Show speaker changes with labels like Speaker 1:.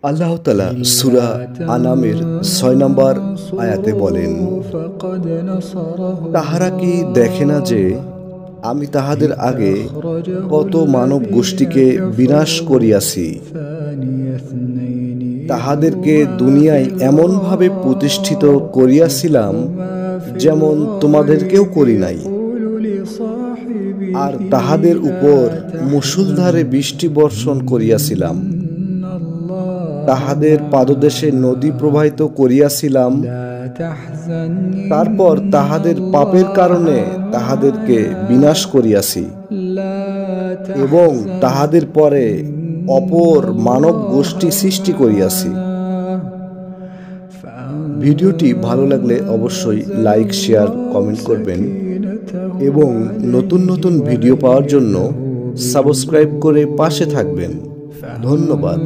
Speaker 1: আল্লাহ তাআলা সূরা আনামের ৬ নম্বর আয়াতে বলেন, তাহারা কি দেখে না যে আমি তাহাদের আগে কত মানব গোষ্ঠীকে বিনাশ করিয়াছি, তাহাদেরকে দুনিয়ায় এমনভাবে প্রতিষ্ঠিত করিয়াছিলাম যেমন তোমাদেরকেও করি নাই, আর তাহাদের উপর মুষলধারে বৃষ্টি বর্ষণ করিয়াছিলাম, তাহাদের পাদদেশে নদী প্রবাহিত করিয়াছিলাম, তারপর তাহাদের পাপের কারণে তাহাদেরকে বিনাশ করিয়াছি এবং তাহাদের পরে অপর মানব গোষ্ঠী সৃষ্টি করিয়াছি। ভিডিওটি ভালো লাগলে অবশ্যই লাইক, শেয়ার, কমেন্ট করবেন এবং নতুন নতুন ভিডিও পাওয়ার জন্য সাবস্ক্রাইব করে পাশে থাকবেন। ধন্যবাদ।